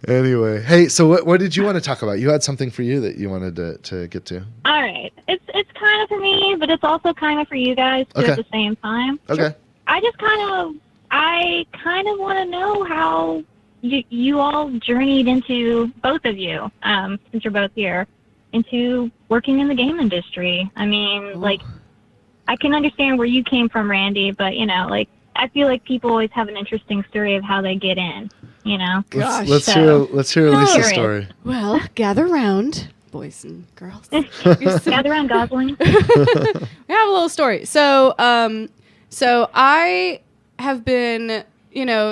Anyway, hey, so what did you want to talk about? You had something for you that you wanted to get to. All right. It's kind of for me, but it's also kind of for you guys too at the same time. Okay. I kind of want to know how you all journeyed into, both of you, since you're both here, into working in the game industry. I mean, like, I can understand where you came from, Randy, but, like, I feel like people always have an interesting story of how they get in, Gosh. Let's hear Elisa's story. Well, gather round, boys and girls. Gather around, Gosling. We have a little story. So I have been,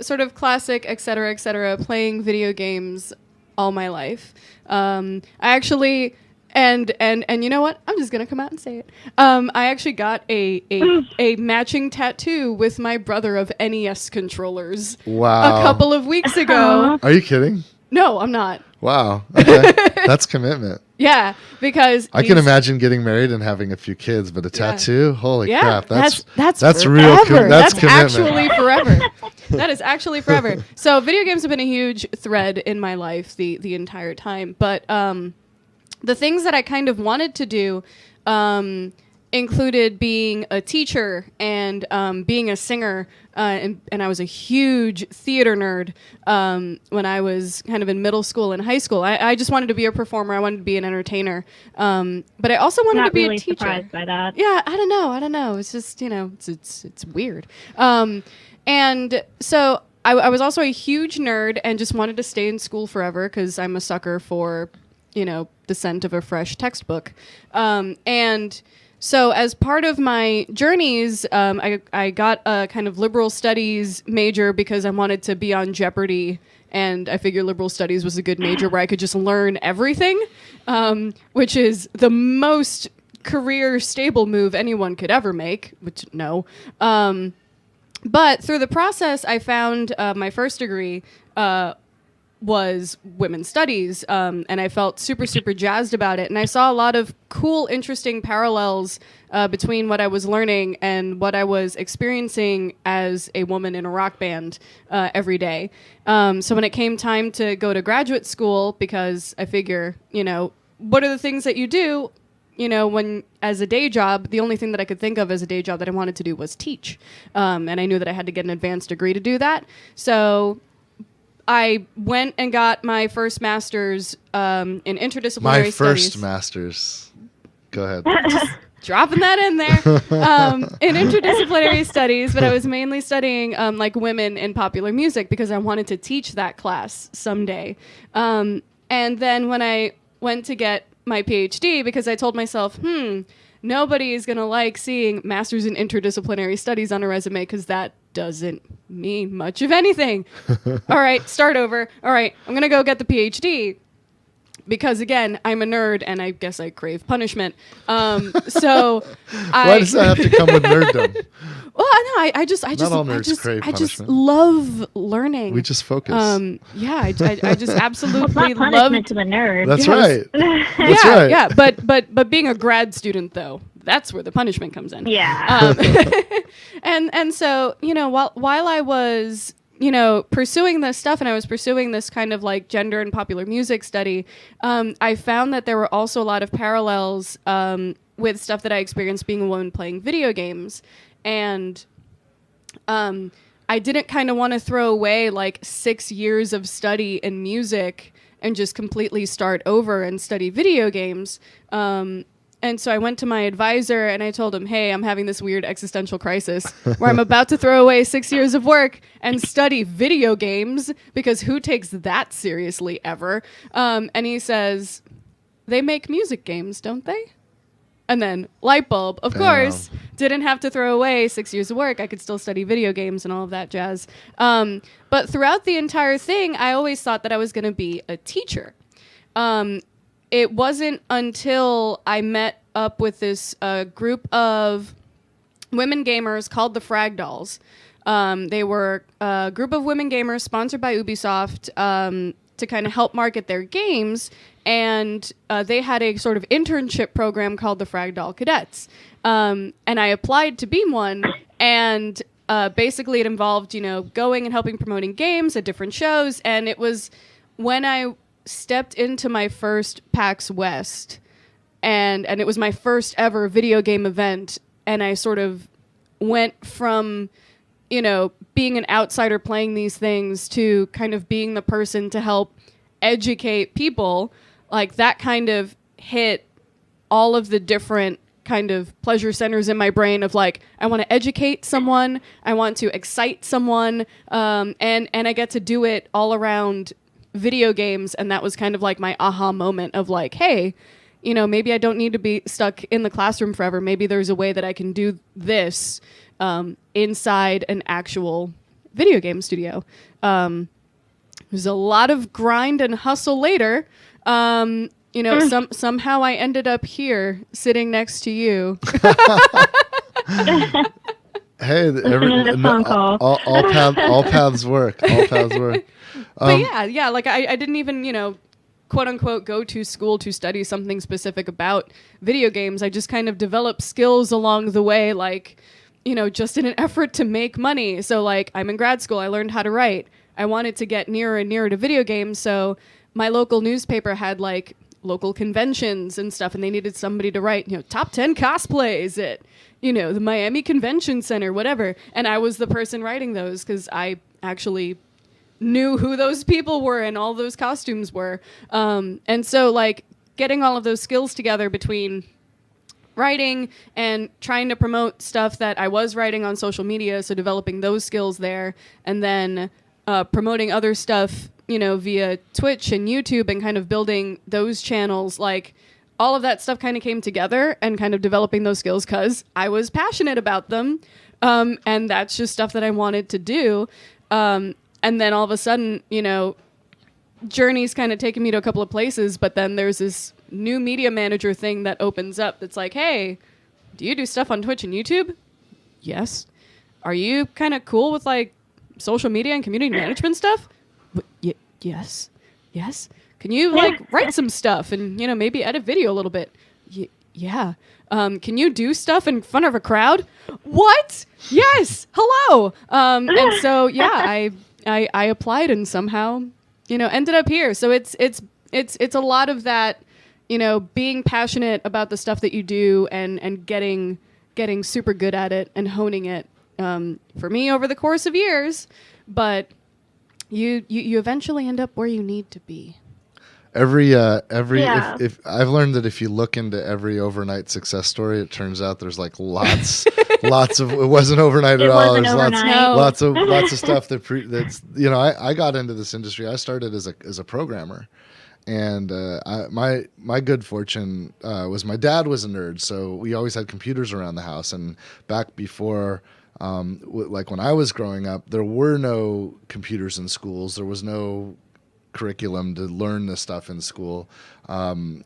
sort of classic, et cetera, playing video games all my life. I actually, and you know what? I'm just gonna come out and say it. I actually got a matching tattoo with my brother of NES controllers. Wow. A couple of weeks ago. Are you kidding? No, I'm not. Wow. Okay. That's commitment. Yeah, because I can imagine getting married and having a few kids, but a tattoo? Holy crap. That's forever. real commitment. That's actually forever. That is actually forever. So video games have been a huge thread in my life the entire time. But the things that I kind of wanted to do included being a teacher and being a singer. And I was a huge theater nerd when I was kind of in middle school and high school. I just wanted to be a performer. I wanted to be an entertainer. But I also wanted to be really a teacher. Surprised by that. Yeah, I don't know. It's just, it's weird. And so I was also a huge nerd and just wanted to stay in school forever because I'm a sucker for, the scent of a fresh textbook. And so as part of my journeys, I got a kind of liberal studies major because I wanted to be on Jeopardy! And I figured liberal studies was a good major where I could just learn everything, which is the most career stable move anyone could ever make, which no. But through the process, I found my first degree was women's studies, and I felt super, super jazzed about it. And I saw a lot of cool, interesting parallels between what I was learning and what I was experiencing as a woman in a rock band every day. So when it came time to go to graduate school, because I figure, what are the things that you do? When as a day job, the only thing that I could think of as a day job that I wanted to do was teach. And I knew that I had to get an advanced degree to do that. So I went and got my first master's in interdisciplinary studies. My first master's. Go ahead. Just dropping that in there. In interdisciplinary studies, but I was mainly studying like women in popular music because I wanted to teach that class someday. And then when I went to get my PhD, because I told myself, nobody is going to like seeing master's in interdisciplinary studies on a resume because that doesn't mean much of anything. All right, start over. All right, I'm going to go get the PhD because, again, I'm a nerd and I guess I crave punishment. Why does that have to come with nerddom? Well, I just Not all nerds crave punishment. I just love learning. We just focus. Yeah, I just absolutely well, love punishment to the nerd. That's yes. right. That's right. Yeah, but being a grad student though, that's where the punishment comes in. Yeah. And so, while I was, pursuing this stuff and I was pursuing this kind of like gender and popular music study, I found that there were also a lot of parallels with stuff that I experienced being a woman playing video games. And I didn't kind of want to throw away like 6 years of study in music and just completely start over and study video games. And so I went to my advisor and I told him, hey, I'm having this weird existential crisis where I'm about to throw away 6 years of work and study video games because who takes that seriously ever? And he says, they make music games, don't they? And then light bulb, of course, didn't have to throw away 6 years of work. I could still study video games and all of that jazz. But throughout the entire thing, I always thought that I was going to be a teacher. It wasn't until I met up with this group of women gamers called the Frag Dolls. They were a group of women gamers sponsored by Ubisoft to kind of help market their games. And they had a sort of internship program called the Frag Doll Cadets. And I applied to be one. And basically it involved, going and helping promoting games at different shows. And it was when I stepped into my first PAX West, and it was my first ever video game event, and I sort of went from, being an outsider playing these things to kind of being the person to help educate people, like that kind of hit all of the different kind of pleasure centers in my brain of like, I want to educate someone, I want to excite someone, and I get to do it all around video games. And that was kind of like my aha moment of like, hey, maybe I don't need to be stuck in the classroom forever. Maybe there's a way that I can do this inside an actual video game studio. There's a lot of grind and hustle later. Somehow I ended up here sitting next to you. Hey, all paths work. All paths work. But yeah, like I didn't even, quote unquote, go to school to study something specific about video games. I just kind of developed skills along the way, like, just in an effort to make money. So like I'm in grad school, I learned how to write. I wanted to get nearer and nearer to video games. So my local newspaper had like local conventions and stuff, and they needed somebody to write, top 10 cosplays at, the Miami Convention Center, whatever. And I was the person writing those because I actually knew who those people were and all those costumes were. And so like getting all of those skills together between writing and trying to promote stuff that I was writing on social media, so developing those skills there, and then promoting other stuff, via Twitch and YouTube and kind of building those channels, like all of that stuff kind of came together and kind of developing those skills because I was passionate about them. And that's just stuff that I wanted to do. And then all of a sudden, Journey's kind of taken me to a couple of places, but then there's this new media manager thing that opens up that's like, hey, do you do stuff on Twitch and YouTube? Yes. Are you kind of cool with like social media and community management stuff? Yes. Can you like write some stuff and, maybe edit video a little bit? Yeah. Can you do stuff in front of a crowd? What? Yes. Hello. And so, yeah, I applied and somehow, ended up here. So it's a lot of that, being passionate about the stuff that you do and getting super good at it and honing it, for me over the course of years, but you eventually end up where you need to be. If I've learned that if you look into every overnight success story, it turns out there's like lots of, it wasn't overnight at all. There's lots of stuff that's I got into this industry. I started as a programmer. And my good fortune was my dad was a nerd, so we always had computers around the house. And back before, like when I was growing up, there were no computers in schools. There was no curriculum to learn this stuff in school. And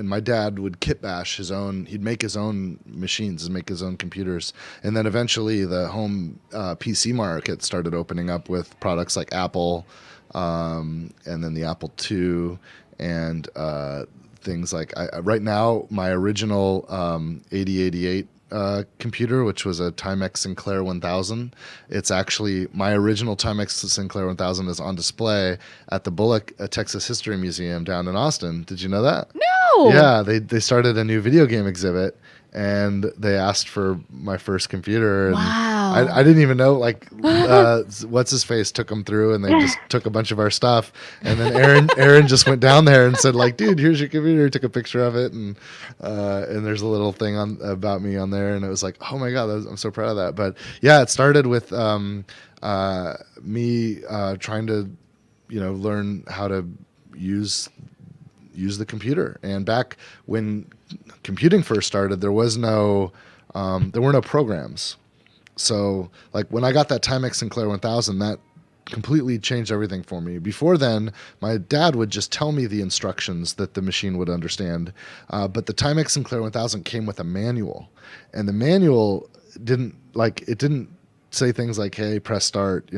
my dad would kit bash his own. He'd make his own machines and make his own computers. And then eventually, the home PC market started opening up with products like Apple. And then the Apple II and things like right now my original 8088 computer, which was a Timex Sinclair 1000. It's actually my original Timex Sinclair 1000 is on display at the Bullock Texas History Museum down in Austin. Did you know that? No. Yeah, they started a new video game exhibit. And they asked for my first computer. And wow. I didn't even know, like, what's his face took them through, and they just took a bunch of our stuff. And then Aaron just went down there and said, like, dude, here's your computer. Took a picture of it, and there's a little thing about me on there, and it was like, oh my god, I'm so proud of that. But yeah, it started with me trying to, learn how to use the computer. And back when computing first started, there were no programs. So like when I got that Timex Sinclair 1000, that completely changed everything for me. Before then, my dad would just tell me the instructions that the machine would understand. But the Timex Sinclair 1000 came with a manual, and the manual didn't say things like, hey, press start,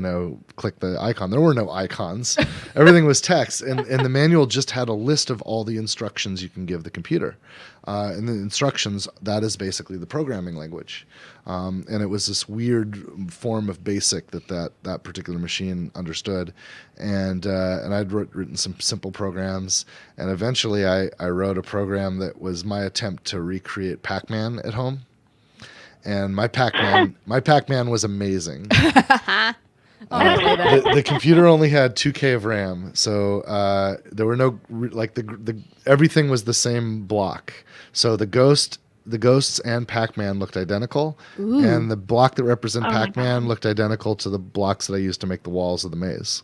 click the icon. There were no icons. Everything was text. And the manual just had a list of all the instructions you can give the computer. And the instructions, that is basically the programming language. And it was this weird form of BASIC that particular machine understood. And I'd written some simple programs. And eventually I wrote a program that was my attempt to recreate Pac-Man at home. And my Pac-Man was amazing. The computer only had 2K of RAM, so there were no everything was the same block. So the ghosts and Pac-Man looked identical, and the block that represented Pac-Man looked identical to the blocks that I used to make the walls of the maze.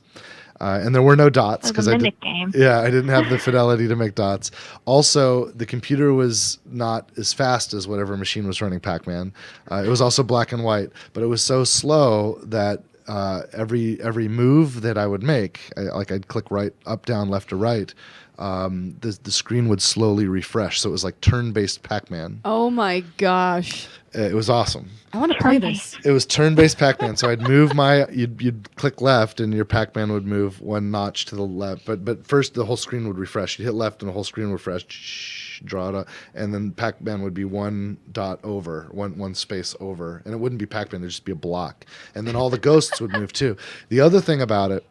And there were no dots because I didn't have the fidelity to make dots. Also, the computer was not as fast as whatever machine was running Pac-Man. It was also black and white, but it was so slow that every move that I would make, I'd click right, up, down, left, or right, the screen would slowly refresh. So it was like turn-based Pac-Man. Oh my gosh. It was awesome. I want to play this. It was turn-based Pac-Man. So I'd move you'd click left and your Pac-Man would move one notch to the left. But first the whole screen would refresh. You'd hit left and the whole screen would refresh, draw it up. And then Pac-Man would be one dot over, one space over. And it wouldn't be Pac-Man, it'd just be a block. And then all the ghosts would move too. The other thing about it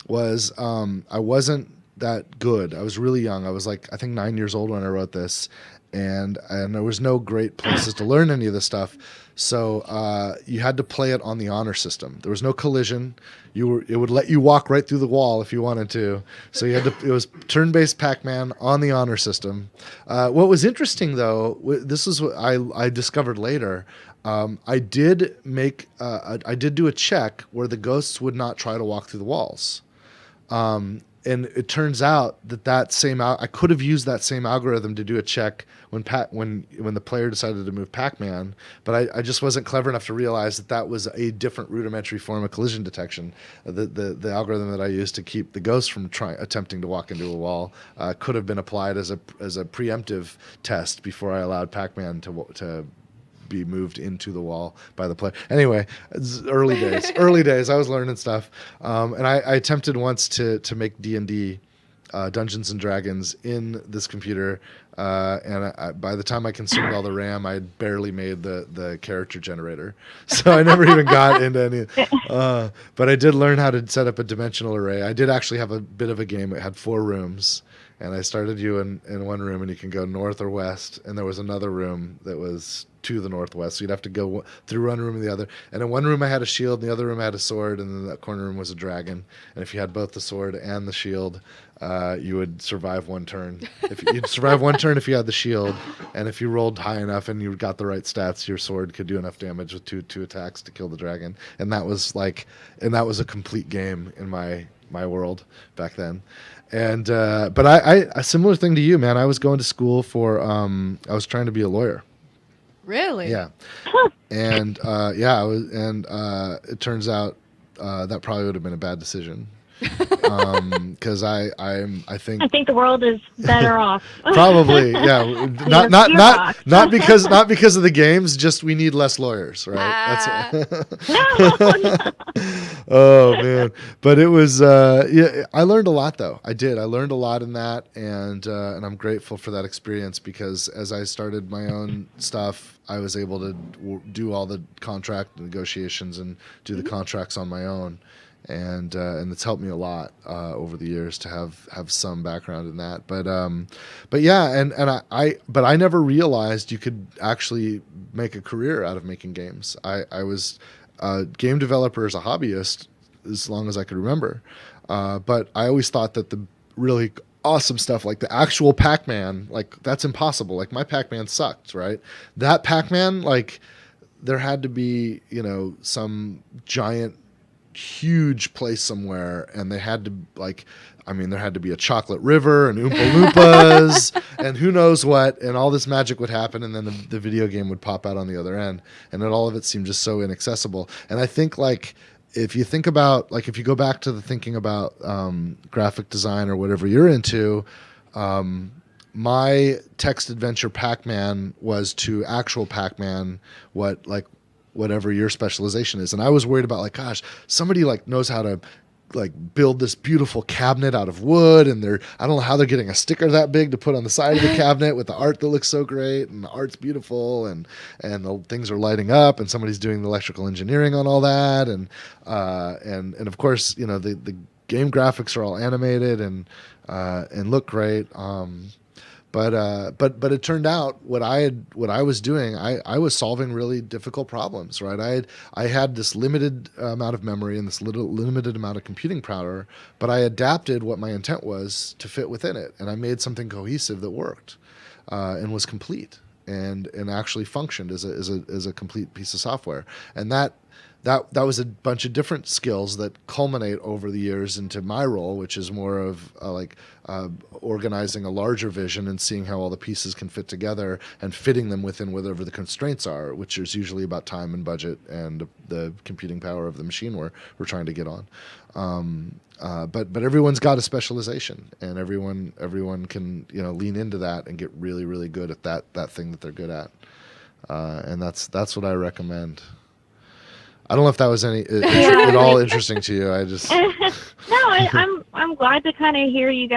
was I wasn't that good. I was really young. I was I think 9 years old when I wrote this. And there was no great places to learn any of this stuff. So you had to play it on the honor system. There was no collision. It would let you walk right through the wall if you wanted to. So it was turn-based Pac-Man on the honor system. What was interesting though, this is what I discovered later. I did do a check where the ghosts would not try to walk through the walls. And it turns out I could have used that same algorithm to do a check when the player decided to move Pac-Man, but I just wasn't clever enough to realize that was a different rudimentary form of collision detection. The algorithm that I used to keep the ghost from attempting to walk into a wall could have been applied as a preemptive test before I allowed Pac-Man to be moved into the wall by the player. Anyway, early days. I was learning stuff, and I attempted once to make D&D, Dungeons and Dragons, in this computer, and by the time I consumed all the RAM, I had barely made the character generator, so I never even got into any. But I did learn how to set up a dimensional array. I did actually have a bit of a game. It had 4 rooms. And I started you in one room, and you can go north or west. And there was another room that was to the northwest. So you'd have to go through one room and the other. And in one room I had a shield, and the other room I had a sword, and then that corner room was a dragon. And if you had both the sword and the shield, you would survive one turn. You'd survive one turn if you had the shield, and if you rolled high enough and you got the right stats, your sword could do enough damage with two attacks to kill the dragon. And that was a complete game in my world back then. And but I a similar thing to you, man. I was going to school for I was trying to be a lawyer. Really? Yeah. And I was, and it turns out that probably would have been a bad decision. Because I think the world is better off. Probably, yeah. Not because of the games. Just we need less lawyers, right? Oh man, but it was I learned a lot though. I learned a lot in that, and I'm grateful for that experience, because as I started my own stuff, I was able to do all the contract negotiations and do the contracts on my own. And it's helped me a lot over the years to have some background in that. But yeah, but I never realized you could actually make a career out of making games. I was a game developer as a hobbyist as long as I could remember. But I always thought that the really awesome stuff, like the actual Pac-Man, like that's impossible. Like my Pac-Man sucked, right? That Pac-Man, like there had to be, some giant huge place somewhere, and they had to there had to be a chocolate river and Oompa Loompas and who knows what, and all this magic would happen, and then the video game would pop out on the other end, and then all of it seemed just so inaccessible. And I think if you think about, if you go back to the thinking about graphic design or whatever you're into, my text adventure Pac-Man was to actual Pac-Man what whatever your specialization is. And I was worried about like, gosh, somebody like knows how to like build this beautiful cabinet out of wood, and I don't know how they're getting a sticker that big to put on the side of the cabinet with the art that looks so great, and the art's beautiful, and the things are lighting up, and somebody's doing the electrical engineering on all that, and of course, you know, the game graphics are all animated and look great. But it turned out what I was doing, I was solving really difficult problems, right? I had this limited amount of memory and this limited amount of computing power, but I adapted what my intent was to fit within it, and I made something cohesive that worked and was complete and actually functioned as a complete piece of software. And that was a bunch of different skills that culminate over the years into my role, which is more of organizing a larger vision and seeing how all the pieces can fit together and fitting them within whatever the constraints are, which is usually about time and budget and the computing power of the machine we're trying to get on. But everyone's got a specialization, and everyone can, you know, lean into that and get really, really good at that thing that they're good at. And that's what I recommend. I don't know if that was at all interesting to you. I just no, I'm glad to kind of hear you guys